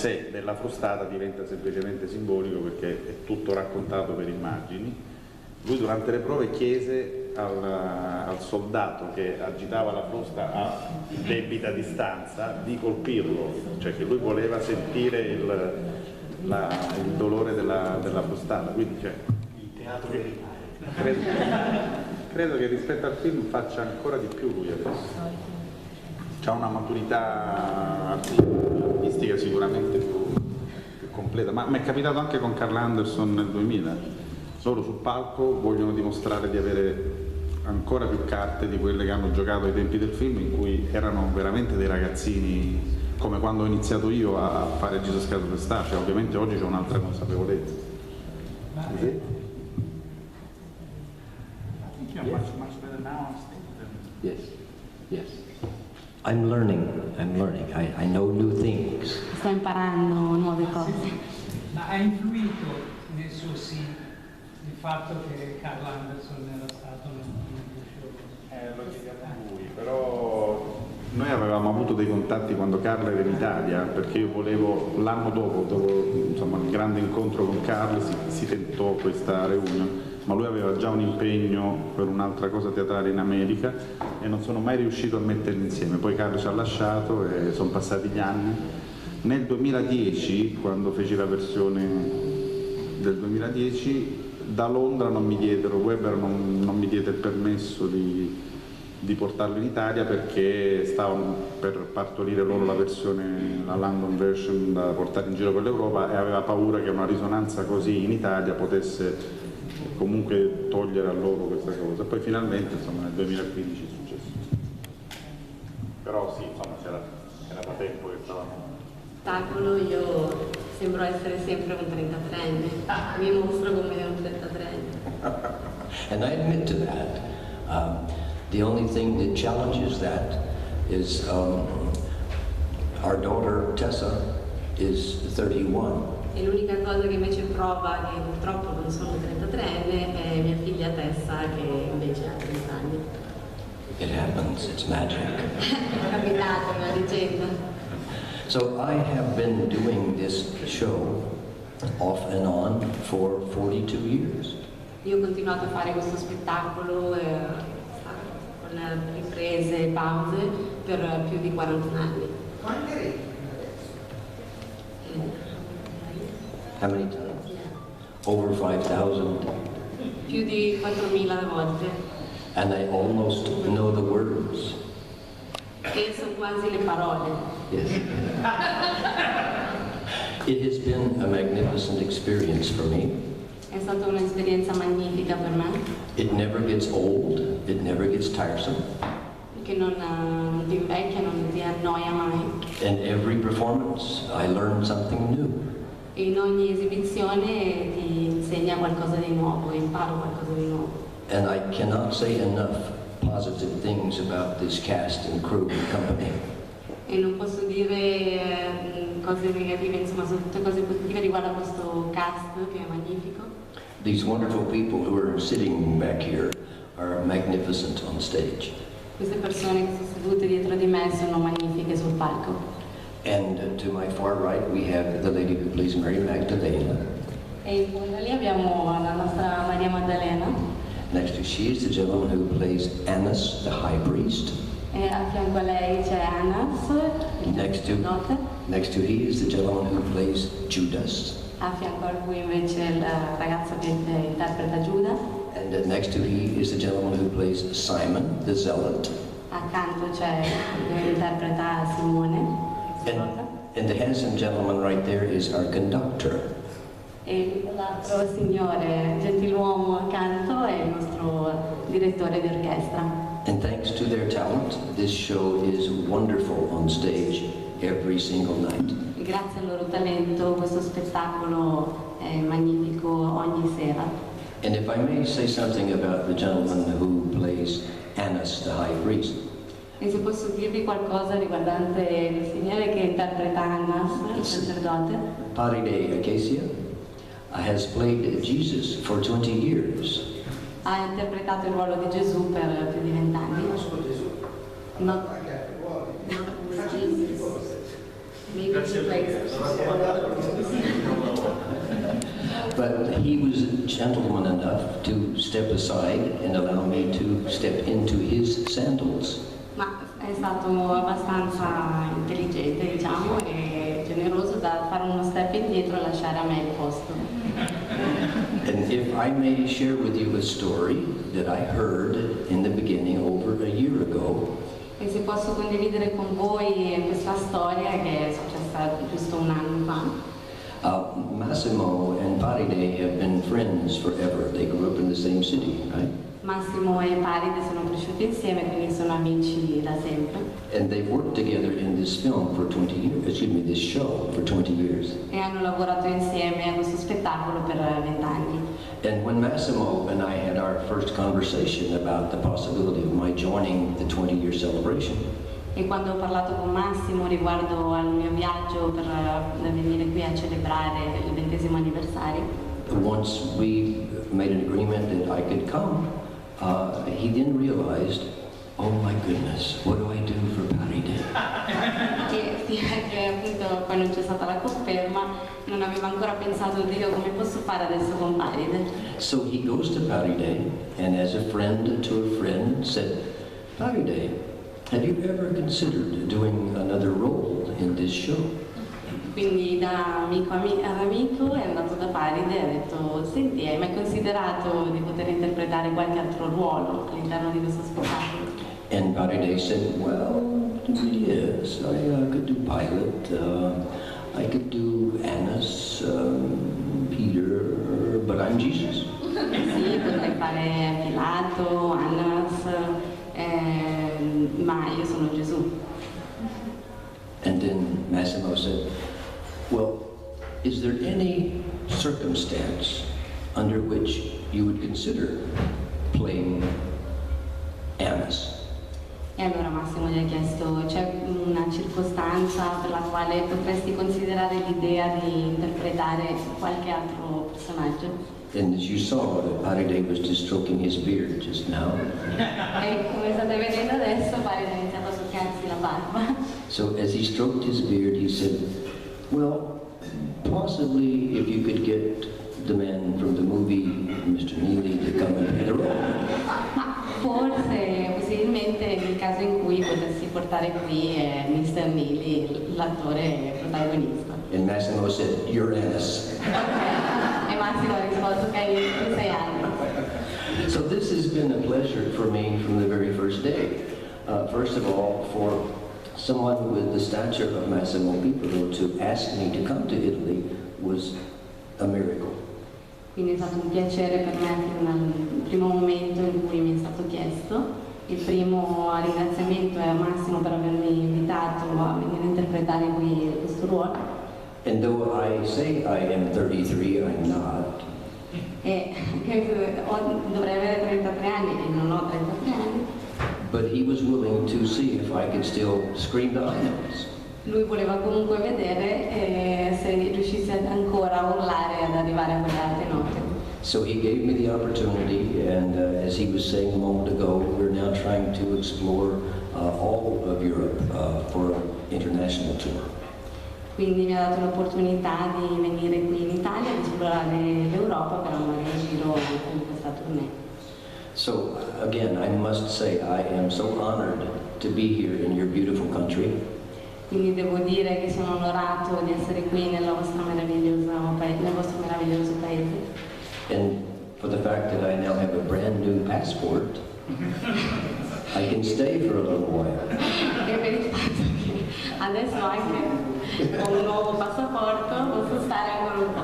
sé della frustata diventa semplicemente simbolico perché è tutto raccontato per immagini. Lui durante le prove chiese al soldato che agitava la frusta a debita distanza di colpirlo, cioè che lui voleva sentire il dolore della frustata. Quindi, cioè, il teatro verità. Credo che rispetto al film faccia ancora di più lui adesso. C'ha una maturità artistica sicuramente più completa, ma mi è capitato anche con Carl Anderson nel 2000. Loro sul palco vogliono dimostrare di avere ancora più carte di quelle che hanno giocato ai tempi del film, in cui erano veramente dei ragazzini, come quando ho iniziato io a fare Jesus Christ Superstar. Cioè, ovviamente oggi c'è un'altra consapevolezza. Sì? Yes. I'm learning. I know new things. Sto imparando nuove cose. Ma ha influito nel suo sì il fatto che Carl Anderson era stato nel show? Lo chiediamo a lui, però noi avevamo avuto dei contatti quando Carl era in Italia, perché io volevo, l'anno dopo insomma, il grande incontro con Carl, si tentò questa reunion, ma lui aveva già un impegno per un'altra cosa teatrale in America e non sono mai riuscito a metterli insieme. Poi Carl ci ha lasciato e sono passati gli anni. Nel 2010, quando feci la versione del 2010, da Londra non mi diedero, Weber non mi diede il permesso di portarlo in Italia, perché stavano per partorire loro la versione, la London version da portare in giro per l'Europa, e aveva paura che una risonanza così in Italia potesse comunque togliere a loro questa cosa. Poi finalmente, insomma, nel 2015 è successo. Però sì, insomma, era da tempo che stavamo. Spettacolo, io sembro essere sempre un 33enne, mi mostro come un 33enne. And I admit to that. The only thing that challenges that is our daughter Tessa is 31. E l'unica cosa che invece prova che purtroppo non sono 33enne è mia figlia Tessa, che invece ha 30 anni. It happens, it's magic. È capitato, è una leggenda. So I have been doing this show off and on for 42 years. Io ho continuato a fare questo spettacolo con riprese e pause per più di 41 anni. How many times? Over 5,000. Più di 4.000 volte. And I almost know the words. E so quasi le parole. Yes. It has been a magnificent experience for me. È stata un'esperienza magnifica per me. It never gets old, it never gets tiresome. Che non ti invecchia, non ti annoia mai. In every performance, I learn something new. E in ogni esibizione ti insegna qualcosa di nuovo, imparo qualcosa di nuovo. And I cannot say enough positive things about this cast and crew and company. E non posso dire cose negative, insomma, sono tutte cose positive riguardo a questo cast che è magnifico. These wonderful people who are sitting back here are magnificent on stage. Queste persone che sono sedute dietro di me sono magnifiche sul palco. And to my far right we have the lady who plays Mary Magdalena. E in fondo lì abbiamo la nostra Maria Maddalena. Next to she is the gentleman who plays Annas, the high priest. E a fianco a lei c'è Annas, il sacerdote. Next to he is the gentleman who plays Judas. A fianco a lui invece il ragazzo che interpreta Giuda. And next to he is the gentleman who plays Simon, the zealot. Accanto c'è che interpreta Simone. And the handsome gentleman right there is our conductor. E l'altro signore, gentiluomo accanto, è il nostro direttore di orchestra. And thanks to their talent, this show is wonderful on stage every single night. E grazie al loro talento questo spettacolo è magnifico ogni sera. And if I may say something about the gentleman who plays Annas, the high priest. E se posso dirvi qualcosa riguardante il signore che interpreta Annas, il sacerdote. Paride Acacia has played Jesus for 20 years. Ha interpretato il ruolo di Gesù per più di 20 anni. Not Jesus. Maybe he plays gentleman enough to step aside and allow me to step into his sandals. Ma è stato abbastanza intelligente, diciamo, e generoso da fare uno step indietro e lasciare a me il posto. And if I may share with you a story that I heard in the beginning over a year ago. E se posso condividere con voi questa storia che è successa giusto un anno fa. Massimo and Paride have been friends forever. They grew up in the same city, right? Massimo e Paride sono cresciuti insieme, quindi sono amici da sempre. And they've worked together in this film for 20 years, excuse me, this show for 20 years. E hanno lavorato insieme a questo spettacolo per 20 anni. And when Massimo and I had our first conversation about the possibility of my joining the 20-year celebration, E quando ho parlato con Massimo riguardo al mio viaggio per venire qui a celebrare il 20° anniversario, once we made an agreement that I could come, he then realized, oh my goodness, what do I do for Paride? che appunto quando c'è stata la conferma non aveva ancora pensato, Dio, come posso fare adesso con Paride? So he goes to Paride and as a friend to a friend said, Paride, have you ever considered doing another role in this show? Quindi da amico ad amico è andato da Paride e ha detto, senti, hai mai considerato di poter interpretare qualche altro ruolo all'interno di questo spettacolo? And Paride said, well, yes, I could do Pilate, I could do Annas, Peter, but I'm Jesus. Sì, potrei fare Pilato, Annas, ma io sono Gesù. And then Massimo said, well, is there any circumstance under which you would consider playing Annas? E allora Massimo gli ha chiesto, c'è una circostanza per la quale potresti considerare l'idea di interpretare qualche altro personaggio? And as you saw, Paride was just stroking his beard just now. E come state vedendo adesso, Paride ha iniziato a toccarsi la barba. So as he stroked his beard, he said, well, possibly if you could get the man from the movie, Mr. Neeley, to come and play the role. Ma forse, possibilmente, nel caso in cui potessi portare qui Mr. Neeley, l'attore protagonista. And Massimo said, you're Annas. E Massimo ha risposto, ok, tu sei Anna. So this has been a pleasure for me from the very first day. First of all, for someone with the stature of Massimo Piparo to ask me to come to Italy was a miracle. Quindi è stato un piacere per me fin dal primo momento in cui mi è stato chiesto. Il primo ringraziamento è a Massimo per avermi invitato a venire a interpretare qui questo ruolo. And though I say I am 33, I'm not. E dovrei avere 33 anni e non ho 33 anni. But he was willing to see if I could still scream the high notes. Lui voleva comunque vedere se riuscissi ancora a urlare ad arrivare a quelle alte note. So he gave me the opportunity, and as he was saying a moment ago, we're now trying to explore all of Europe for an international tour. Quindi mi ha dato l'opportunità di venire qui in Italia ad esplorare l'Europa per andare in giro con questa tournée. So again, I must say I am so honored to be here in your beautiful country. Quindi devo dire che sono onorato di essere qui nel vostro meraviglioso paese. And for the fact that I now have a brand new passport, I can stay for a little while. E per il fatto che adesso anche con un nuovo passaporto posso stare ancora un po'.